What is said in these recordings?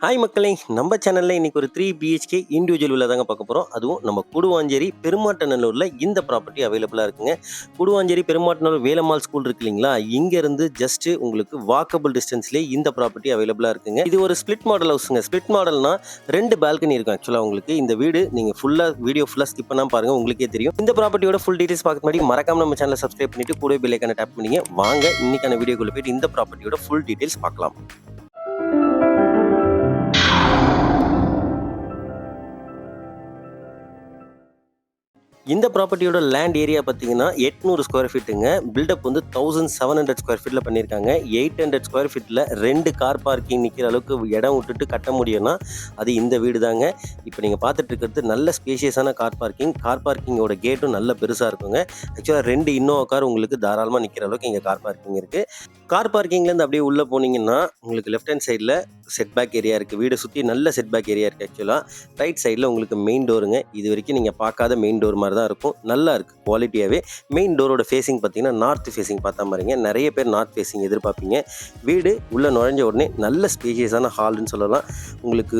Hi மக்களே, நம்ம சேனலில் இன்றைக்கி ஒரு 3 பிஹெச்கே இண்டிவிஜுவல் வில்லா தாங்க பார்க்க போகிறோம். அதுவும் நம்ம கூடுவாஞ்சேரி பெருமாட்டநல்லூரில் இந்த ப்ராப்பர்ட்டி அவைலபிளாக இருக்குங்க. கூடுவாஞ்சேரி பெருமாட்டநல்லூர் வேலம்மாள் ஸ்கூல் இருக்கு இல்லைங்களா, இங்கேருந்து ஜஸ்ட்டு உங்களுக்கு வாக்கபிள் டிஸ்டன்ஸ்லேயே இந்த ப்ராப்பர்ட்டி அவைலபிளாக இருக்குங்க. இது ஒரு ஸ்பிளிட் மாடல் ஹவுஸுங்க. ஸ்பிளிட் மாடல்னால் 2 பால்கனி இருக்கும். ஆக்சுவலாக உங்களுக்கு இந்த வீடு நீங்கள் வீடியோ ஃபுல்லாக ஸ்கிப் பண்ணாமல் பாருங்கள், உங்களுக்கே தெரியும். இந்த ப்ராப்பர்ட்டியோட ஃபுல் டீட்டெயில்ஸ் பார்க்க முன்னாடி மறக்காம நம்ம சேனலை சப்ஸ்கிரைப் பண்ணிவிட்டு கூட பெல் ஐகானை டேப் பண்ணிங்க. வாங்க இன்னைக்கான வீடியோக்குள்ளே போயிட்டு இந்த ப்ராப்பர்ட்டியோட ஃபுல் டீட்டெயில்ஸ் பார்க்கலாம். இந்த ப்ராப்பர்ட்டியோட லேண்ட் ஏரியா பார்த்தீங்கன்னா 800 ஸ்கொயர் ஃபீட்டுங்க. பில்டப் வந்து 1700 ஸ்கொயர் ஃபீட்டில் பண்ணியிருக்காங்க. 800 ஸ்கொயர் ஃபீட்டில் 2 கார் பார்க்கிங் நிற்கிற அளவுக்கு இடம் விட்டுட்டு கட்ட முடியும்னா அது இந்த வீடு தாங்க. இப்போ நீங்கள் பார்த்துட்டு இருக்கிறது நல்ல ஸ்பேஷியஸான கார் பார்க்கிங். கார் பார்க்கிங்கோட கேட்டும் நல்ல பெருசாக இருக்குங்க. ஆக்சுவலாக 2 இன்னோவா கார் உங்களுக்கு தாராளமாக நிற்கிற அளவுக்கு இங்கே கார் பார்க்கிங் இருக்குது. கார் பார்க்கிங்லேருந்து அப்படியே உள்ளே போனீங்கன்னா உங்களுக்கு லெஃப்ட் ஹேண்ட் சைடில் செட்பேக் ஏரியா இருக்குது. வீடை சுற்றி நல்ல செட்பேக் ஏரியா இருக்குது. ஆக்சுவலாக ரைட் சைடில் உங்களுக்கு மெயின் டோருங்க. இது வரைக்கும் நீங்கள் பார்க்காத மெயின் டோர் மாதிரி தான் இருக்கும். நல்லா இருக்குது குவாலிட்டியாகவே. மெயின் டோரோட ஃபேஸிங் பார்த்தீங்கன்னா நார்த் ஃபேஸிங் பார்த்தா மாதிரிங்க. நிறைய பேர் நார்த் ஃபேஸிங் எதிர்பார்ப்பீங்க. வீடு உள்ளே நுழைஞ்ச உடனே நல்ல ஸ்பேஷியஸான ஹால்னு சொல்லலாம். உங்களுக்கு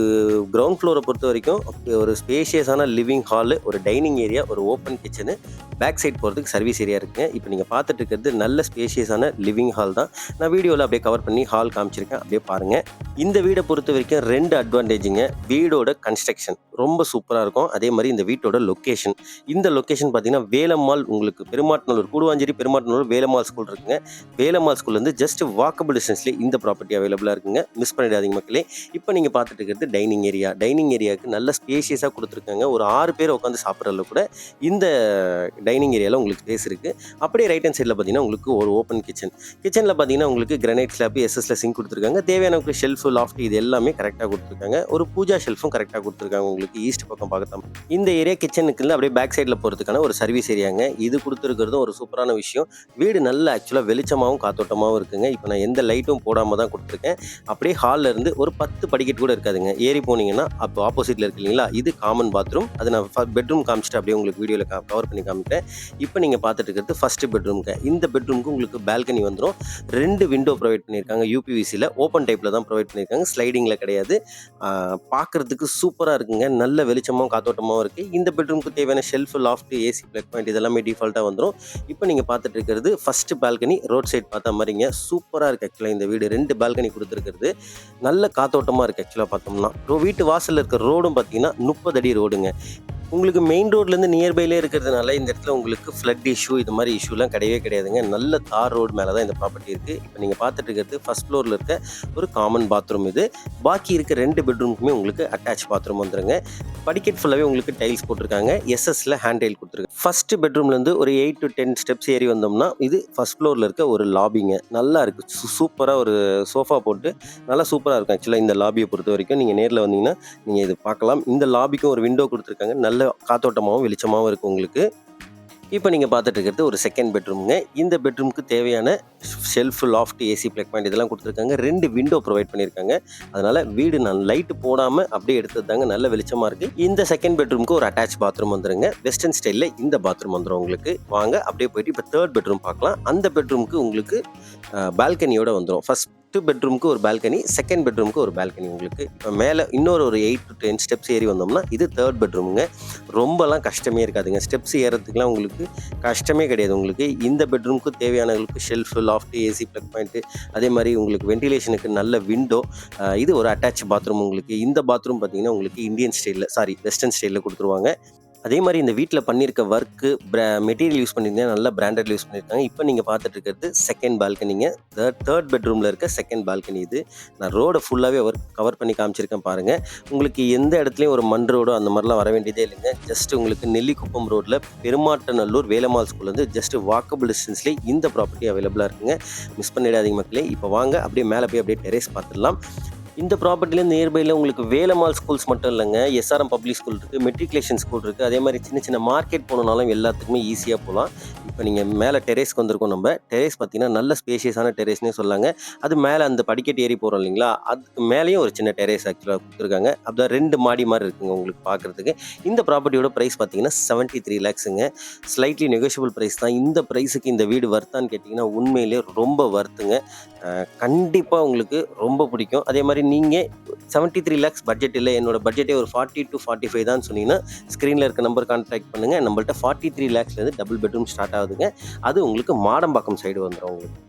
கிரவுண்ட் ஃப்ளோரை பொறுத்த வரைக்கும் ஒரு ஸ்பேஷியஸான லிவிங் ஹாலு, ஒரு டைனிங் ஏரியா, ஒரு ஓப்பன் கிச்சனு, பேக் சைட் போகிறதுக்கு சர்வீஸ் ஏரியா இருக்குங்க. இப்போ நீங்கள் பார்த்துட்டு இருக்கிறது நல்ல ஸ்பேஷியஸான லிவிங் ஹால் தான். நான் வீடியோவில் அப்படியே கவர் பண்ணி ஹால் காமிச்சிருக்கேன், அப்படியே பாருங்கள். இந்த வீடை பொறுத்த வரைக்கும் 2 அட்வான்டேஜுங்க. வீடோட கன்ஸ்ட்ரக்ஷன் ரொம்ப சூப்பராக இருக்கும். அதே மாதிரி இந்த வீட்டோட லொக்கேஷன். இந்த லொக்கேஷன் பார்த்தீங்கன்னா வேலம்மாள், உங்களுக்கு பெருமாட்டநல்லூர், கூடுவாஞ்சேரி பெருமாட்டநல்லூர் வேலம்மாள் ஸ்கூல் இருக்குங்க. வேலம்மாள் ஸ்கூல்லேருந்து ஜஸ்ட் வாக்கபிள் டிஸ்டன்ஸ்லேயே இந்த ப்ராப்பர்ட்டி அவைலபிளாக இருக்குங்க. மிஸ் பண்ணிடாதீங்க மக்களே. இப்போ நீங்கள் பார்த்துட்டு இருக்கிறது டைனிங் ஏரியா. டைனிங் ஏரியாவுக்கு நல்ல ஸ்பேஷியஸாக கொடுத்துருக்காங்க. ஒரு 6 பேர் உட்காந்து சாப்பிட்றதுல கூட இந்த டைனிங் ஏரியாவில் உங்களுக்கு ஸ்பேஸ் இருக்குது. அப்படியே ரைட் ஹேண்ட் சைடில் பார்த்தீங்கன்னா உங்களுக்கு ஒரு ஓப்பன் கிச்சனில் பார்த்தீங்கன்னா உங்களுக்கு கிரானைட் ஸ்லாப், எஸ்எஸ்ல சிங்க் கொடுத்துருக்காங்க. தேவையான ஷெல்ஃப், லாஃப்ட் இது எல்லாமே கரெக்டாக கொடுத்துருக்காங்க. ஒரு பூஜா ஷெல்ஃபும் கரெக்டாக கொடுத்துருக்காங்க. உங்களுக்கு ஈஸ்ட் பக்கம் பார்க்கலாம். இந்த ஏரியா கிச்சனுக்கு அப்படியே பேக் சைடில் போகிறதுக்கான ஒரு சர்வீஸ் ஏரியாங்க. இது கொடுத்துருக்கிறதும் ஒரு சூப்பரான விஷயம். வீடு நல்ல ஆக்சுவலாக வெளிச்சமாகவும் காத்தோட்டமாகவும் இருக்குங்க. இப்போ நான் எந்த லைட்டும் போடாமல் தான் கொடுத்துருக்கேன். அப்படியே ஹாலில் இருந்து ஒரு 10 படிக்கட்டு கூட இருக்காதுங்க. ஏறி போனீங்கன்னா அப்போ ஆப்போசிட்டில் இருக்கு இல்லைங்களா, இது காமன் பாத்ரூம். அது நான் பெட்ரூம் காமிச்சிட்டு அப்படியே உங்களுக்கு வீடியோவில் கவர் பண்ணி காமிட்டேன். இப்போ நீங்கள் பார்த்துட்டு இருக்கிறது ஃபஸ்ட்டு பெட்ரூம்க்கு. இந்த பெட்ரூமுக்கு உங்களுக்கு பால்கனி வந்துடும். 2 விண்டோ ப்ரொவைட் பண்ணியிருக்காங்க. யூபிவிசியில் ஓப்பன் டைப்பில் தான் ப்ரொவைட் பண்ணியிருக்காங்க, ஸ்லைடிங்கில் கிடையாது. பார்க்குறதுக்கு சூப்பராக இருக்குங்க. நல்ல வெளிச்சமாகவும் காத்தோட்டமாகவும் இருக்குது. இந்த பெட்ரூமுக்கு தேவையான shelf, loft, AC, plug point இதெல்லாமே டிஃபால்ட்டாக வந்துடும். இப்போ நீங்கள் பார்த்துட்டு இருக்கிறது ஃபஸ்ட்டு பால்கனி. ரோட் சைட் பார்த்தா மாதிரிங்க சூப்பராக இருக்குது. ஆக்சுவலாக இந்த வீடு 2 பால்கனி கொடுத்துருக்கிறது நல்ல காத்தோட்டமாக இருக்குது. ஆக்சுவலாக பார்த்தோம்னா வீட்டு வாசலில் இருக்கிற ரோடும் பார்த்தீங்கன்னா 30 அடி ரோடுங்க. உங்களுக்கு மெயின் ரோட்லேருந்து நியர்பைலே இருக்கிறதுனால இந்த இடத்துல உங்களுக்கு ஃப்ளட் இஷ்யூ இது மாதிரி இஷ்யூலாம் கிடையாதுங்க. நல்ல தார் ரோடு மேலே தான் இந்த ப்ராப்பர்ட்டி இருக்குது. இப்போ நீங்கள் பார்த்துட்டு இருக்கிறது ஃபஸ்ட் ஃப்ளோரில் இருக்க ஒரு காமன் பாத்ரூம். இது பாக்கி இருக்க 2 பெட்ரூமுக்குமே உங்களுக்கு அட்டாச் பாத்ரூம் வந்துருங்க. படிக்கட் ஃபுல்லாகவே உங்களுக்கு டைல்ஸ் போட்டிருக்காங்க. எஸ்எஸ்ல ஹேண்ட் டைல் கொடுத்துருக்காங்க. ஃபஸ்ட்டு பெட்ரூம்லேருந்து ஒரு 8 to 10 ஸ்டெப்ஸ் ஏறி வந்தோம்னா இது ஃபஸ்ட் ஃப்ளோரில் இருக்க ஒரு லாபிங்க. நல்லா இருக்குது. சூப்பராக ஒரு சோஃபா போட்டு நல்லா சூப்பராக இருக்கும். ஆக்சுவலாக இந்த லாபியை பொறுத்த வரைக்கும் நீங்கள் நேரில் வந்தீங்கன்னா நீங்கள் இது பார்க்கலாம். இந்த லாபிக்கும் ஒரு விண்டோ கொடுத்துருக்காங்க. நல்ல காத்தோட்டமாகவும் வெளிச்சமாகவும் இருக்குது உங்களுக்கு. இப்போ நீங்கள் பார்த்துட்டு இருக்கிறது ஒரு செகண்ட் பெட்ரூமுங்க. இந்த பெட்ரூமுக்கு தேவையான shelf, loft, AC, plug point இதெல்லாம் கொடுத்துருக்காங்க. 2 விண்டோ ப்ரொவைட் பண்ணியிருக்காங்க. அதனால் வீடு நான் லைட்டு போடாமல் அப்படியே எடுத்தது தாங்க, நல்ல வெளிச்சமாக இருக்குது. இந்த செகண்ட் பெட்ரூமுக்கு ஒரு அட்டாச் பாத்ரூம் வந்துருங்க. வெஸ்டர்ன் ஸ்டைலில் இந்த பாத்ரூம் வந்துடும் உங்களுக்கு. வாங்க அப்படியே போயிட்டு இப்போ தேர்ட் பெட்ரூம் பார்க்கலாம். அந்த பெட்ரூமுக்கு உங்களுக்கு பால்கனியோட வந்துடும். ஃபஸ்ட் பெட்ரூமுக்கு ஒரு பால்கனி, செகண்ட் பெட்ரூமுக்கு ஒரு பால்கனி உங்களுக்கு. இப்போ மேலே இன்னொரு 8 to 10 ஸ்டெப்ஸ் ஏறி வந்தோம்னா இது தேர்ட் பெட்ரூமுங்க. ரொம்பலாம் கஷ்டமே இருக்காதுங்க. ஸ்டெப்ஸ் ஏறதுக்குலாம் உங்களுக்கு கஷ்டமே கிடையாது. உங்களுக்கு இந்த பெட்ரூமுக்கு தேவையானவங்களுக்கு shelf, loft, AC, plug point, அதே மாதிரி உங்களுக்கு வென்டிலேஷனுக்கு நல்ல விண்டோ. இது ஒரு அட்டாச் பாத்ரூம் உங்களுக்கு. இந்த பாத்ரூம் பார்த்தீங்கன்னா உங்களுக்கு வெஸ்டர்ன் ஸ்டைலில் கொடுத்துருவாங்க. அதே மாதிரி இந்த வீட்டில் பண்ணியிருக்க ஒர்க்கு மெட்டீரியல் யூஸ் பண்ணியிருந்தேன், நல்லா பிராண்டட் யூஸ் பண்ணியிருக்காங்க. இப்போ நீங்கள் பார்த்துட்டு இருக்கிறது செகண்ட் பால்கனிங்க. தேர்ட் பெட்ரூமில் இருக்க செகண்ட் பால்கனி இது. நான் ரோடை ஃபுல்லாகவே கவர் பண்ணி காமிச்சிருக்கேன் பாருங்கள். உங்களுக்கு எந்த இடத்துலையும் ஒரு மண் ரோடோ அந்த மாதிரிலாம் வர வேண்டியதே இல்லைங்க. ஜஸ்ட் உங்களுக்கு நெல்லிக்குப்பம் ரோட்டில் பெருமாட்டநல்லூர் வேலம்மாள் ஸ்கூல் வந்து ஜஸ்ட் வாக்கபிள் டிஸ்டன்ஸ்லேயே இந்த ப்ராப்பர்ட்டி அவைலபிளாக இருக்குங்க. மிஸ் பண்ணிடாதீங்க மக்களே. இப்போ வாங்க அப்படியே மேலே போய் அப்படியே டெரேஸ் பார்த்துடலாம். இந்த ப்ராப்பர்ட்டிலேருந்து நியர்பையில் உங்களுக்கு வேலம்மாள் ஸ்கூல்ஸ் மட்டும் இல்லைங்க, எஸ்ஆர்எம் பப்ளிக் ஸ்கூல் இருக்குது, மெட்ரிகுலேஷன் ஸ்கூல் இருக்குது. அதே மாதிரி சின்ன மார்க்கெட் போகணுன்னாலும் எல்லாத்துக்குமே ஈஸியாக போகலாம். இப்போ நீங்கள் மேலே டெரேஸ்க்கு வந்திருக்கோம். நம்ம டெரேஸ் பார்த்தீங்கன்னா நல்ல ஸ்பேஷியஸான டெரேஸ்னே சொல்லாங்க. அது மேலே அந்த படிக்கட்டு ஏறி போகிறோம் இல்லைங்களா, அதுக்கு மேலேயும் ஒரு சின்ன டெரேஸ் ஆக்சுவலாக கொடுத்துருக்காங்க. அப்படியே 2 மாடி மாதிரி இருக்குங்க உங்களுக்கு பார்க்குறதுக்கு. இந்த ப்ராப்பர்ட்டியோட ப்ரைஸ் பார்த்தீங்கன்னா 73 lakhsங்க. ஸ்லைட்லி நெகோஷியபிள் ப்ரைஸ் தான். இந்த ப்ரைஸுக்கு இந்த வீடு வர்த்தான்னு கேட்டிங்கன்னா உண்மையிலே ரொம்ப வர்த்துங்க. கண்டிப்பாக உங்களுக்கு ரொம்ப பிடிக்கும். அதே மாதிரி நீங்கள் 73 லேக்ஸ் பட்ஜெட் இல்லை, என்னோட பட்ஜெட்டே ஒரு 40 to 45 தான் சொன்னீங்கன்னா, ஸ்க்ரீனில் இருக்க நம்பர் கான்டாக்ட் பண்ணுங்கள். நம்மள்ட்ட 43 லேக்ஸ்லேருந்து டபுள் பெட்ரூம் ஸ்டார்ட் ஆகுதுங்க. அது உங்களுக்கு மாடம்பாக்கம் சைடு வந்துடும் உங்களுக்கு.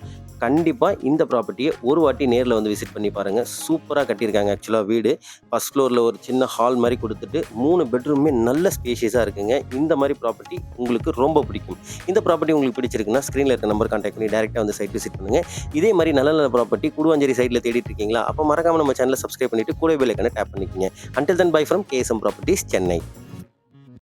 கண்டிப்பாக இந்த ப்ராப்பர்ட்டியை ஒரு வாட்டி நேரில் வந்து விசிட் பண்ணி பாருங்கள். சூப்பராக கட்டியிருக்காங்க. ஆக்சுவலாக வீடு ஃபஸ்ட் ஃப்ளோரில் ஒரு சின்ன ஹால் மாதிரி கொடுத்துட்டு 3 பெட்ரூமே நல்ல ஸ்பேஷியஸாக இருக்குங்க. இந்த மாதிரி ப்ராப்பர்ட்டி உங்களுக்கு ரொம்ப பிடிக்கும். இந்த ப்ராப்பர்ட்டி உங்களுக்கு பிடிச்சிருக்குன்னா ஸ்க்ரீனில் இருக்க நம்பர் கான்டாக்ட் பண்ணி டேரெக்டாக வந்து சைட் விசிட் பண்ணுங்கள். இதே மாதிரி நல்ல நல்ல ப்ராப்பர்ட்டி கூடுவாஞ்சேரி சைடில் தேடிட்டு இருக்கீங்களா? அப்போ மறக்காமல் நம்ம சேனலை சப்ஸ்கிரைப் பண்ணிவிட்டு கூட பெல் ஐகானை டேப் பண்ணிக்கோங்க. Until then by from KSM properties, Chennai.